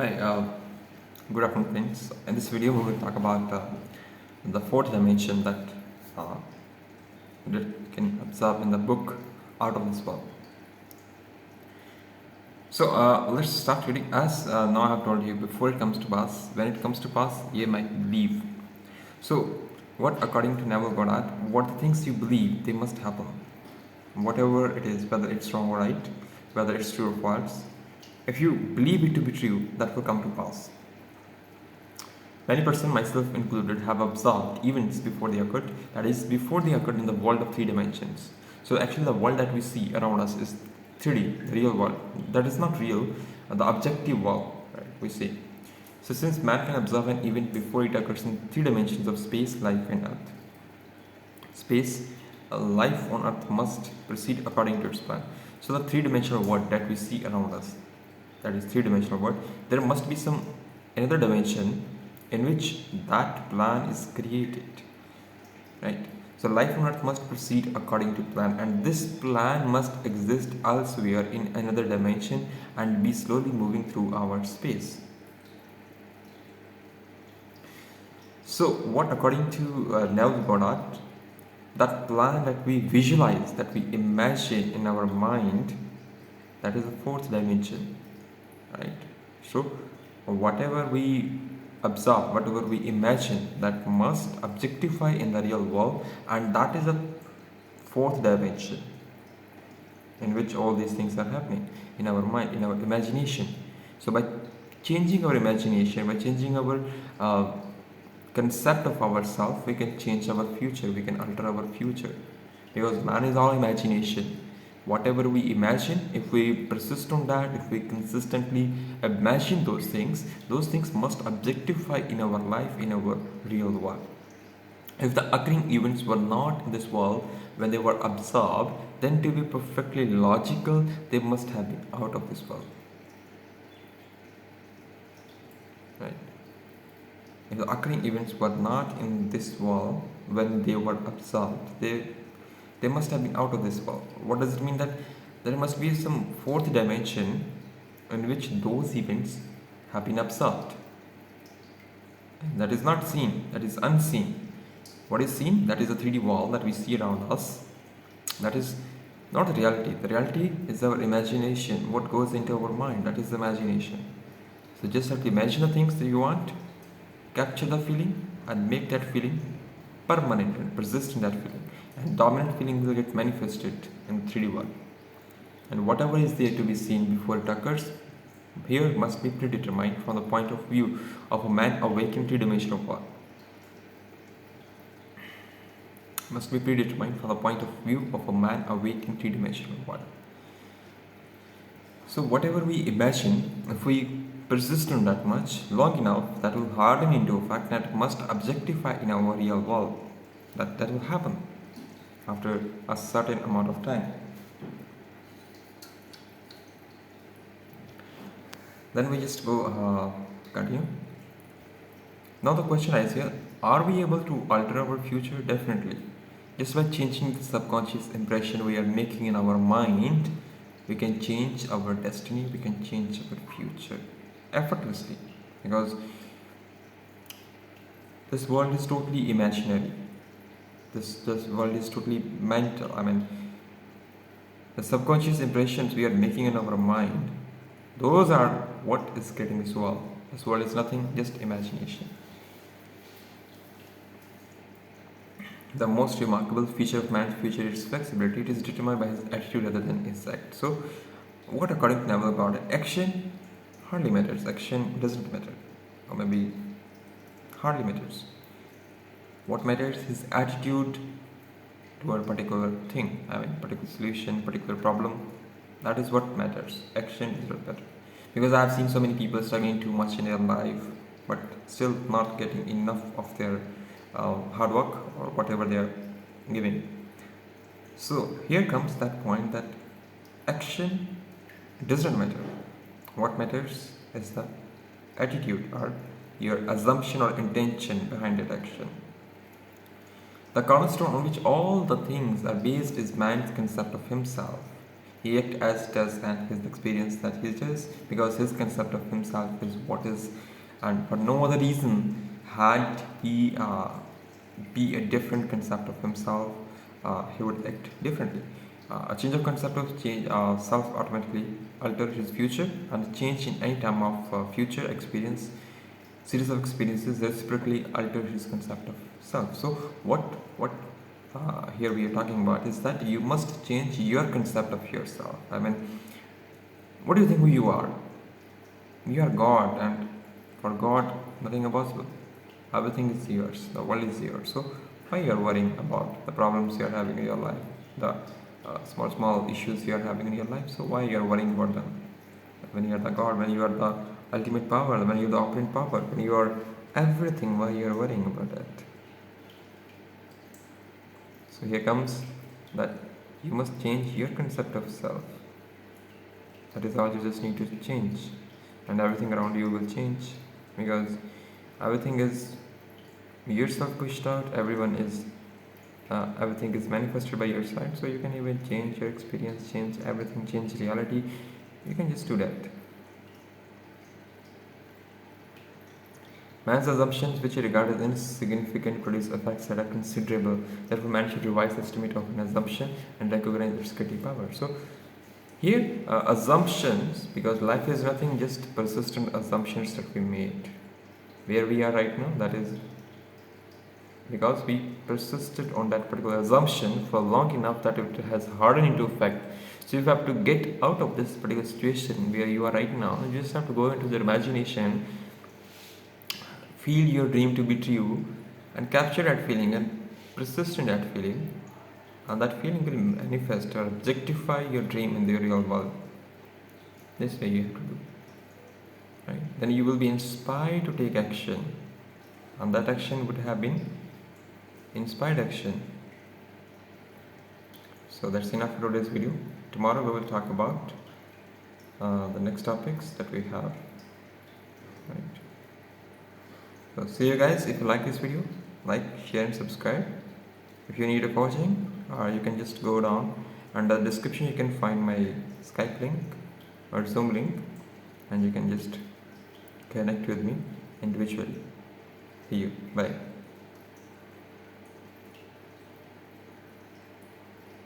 Hi, good afternoon, friends. In this video, we will talk about the fourth dimension uh, that can observe in the book Out of This World. So let's start reading. As now I have told you, before it comes to pass, when it comes to pass, ye might believe. So, what according to Neville Goddard, what the things you believe, they must happen. Whatever it is, whether it's wrong or right, whether it's true or false, if you believe it to be true, that will come to pass. Many persons, myself included, have observed events before they occurred, that is, before they occurred in the world of three dimensions. So, actually, the world that we see around us is 3D, the real world. That is not real, the objective world, right, we see. So, since man can observe an event before it occurs in three dimensions of space, life, and earth, life on earth must proceed according to its plan. So, the three dimensional world that we see around us, that is three dimensional world, there must be some another dimension in which that plan is created, right? So life on earth must proceed according to plan, and this plan must exist elsewhere in another dimension and be slowly moving through our space. So what according to Neville Goddard, that plan that we visualize, that we imagine in our mind, that is the fourth dimension, right? So whatever we observe, whatever we imagine, that must objectify in the real world, and that is a fourth dimension in which all these things are happening in our mind, in our imagination. So by changing our imagination, by changing our concept of ourselves, we can change our future, we can alter our future, because man is all imagination. Whatever we imagine, if we persist on that, if we consistently imagine those things must objectify in our life, in our real world. If the occurring events were not in this world when they were observed, then to be perfectly logical, they must have been out of this world. Right? If the occurring events were not in this world when they were observed, they must have been out of this world. What does it mean? That there must be some fourth dimension in which those events have been observed. That is not seen, that is unseen. What is seen? That is the 3D wall that we see around us. That is not the reality. The reality is our imagination, what goes into our mind, that is the imagination. So just have to imagine the things that you want, capture the feeling, and make that feeling permanent and persist in that feeling. And dominant feeling will get manifested in the 3D world. And whatever is there to be seen before it occurs, here must be predetermined from the point of view of a man awakened three-dimensional world. Must be predetermined from the point of view of a man awakened three-dimensional world. So whatever we imagine, if we persist on that much long enough, that will harden into a fact that must objectify in our real world. That will happen after a certain amount of time. Then we just go continue. Now the question is here: are we able to alter our future? Definitely. Just by changing the subconscious impression we are making in our mind, we can change our destiny. We can change our future effortlessly, because this world is totally imaginary. This world is totally mental. I mean, the subconscious impressions we are making in our mind, those are what is getting this world. This world is nothing, just imagination. The most remarkable feature of man's future is flexibility. It is determined by his attitude rather than his act. So, what according to Neville Goddard, action hardly matters. Action doesn't matter, or maybe hardly matters. What matters is attitude toward a particular thing, I mean particular solution, particular problem. That is what matters. Action is what matters. Because I have seen so many people struggling too much in their life, but still not getting enough of their hard work or whatever they are giving. So here comes that point that action doesn't matter. What matters is the attitude or your assumption or intention behind that action. The cornerstone on which all the things are based is man's concept of himself. He acts as does and his experience that he does, because his concept of himself is what is, and for no other reason had he be a different concept of himself, he would act differently. A change of concept of change self automatically alter his future, and a change in any time of future experience, series of experiences reciprocally alter his concept of self. So what here we are talking about is that you must change your concept of yourself. I mean, what do you think who you are? You are God, and for God, nothing impossible. Everything is yours. The world is yours. So why you are worrying about the problems you are having in your life, the small issues you are having in your life? So why you are worrying about them? When you are the God, when you are the ultimate power, when you are the operant power, when you are everything, why you are worrying about that? So here comes that you must change your concept of self. That is all you just need to change, and everything around you will change, because everything is yourself pushed out. Everything is manifested by your side. So you can even change your experience, change everything, change reality. You can just do that. Man's assumptions, which he regards as insignificant, produce effects that are considerable. Therefore, man should revise the estimate of an assumption and recognize its creative power. So, here, assumptions, because life is nothing just persistent assumptions that we made. Where we are right now, that is because we persisted on that particular assumption for long enough that it has hardened into fact. So, if you have to get out of this particular situation where you are right now, you just have to go into your imagination, feel your dream to be true, and capture that feeling and persist in that feeling, and that feeling will manifest or objectify your dream in the real world. This way you have to do, right? Then you will be inspired to take action, and that action would have been inspired action. So that's enough for today's video. Tomorrow we will talk about the next topics that we have, right? So see you guys. If you like this video, like, share and subscribe. If you need a coaching, you can just go down under the description. You can find my Skype link or Zoom link, and you can just connect with me individually. See you. Bye.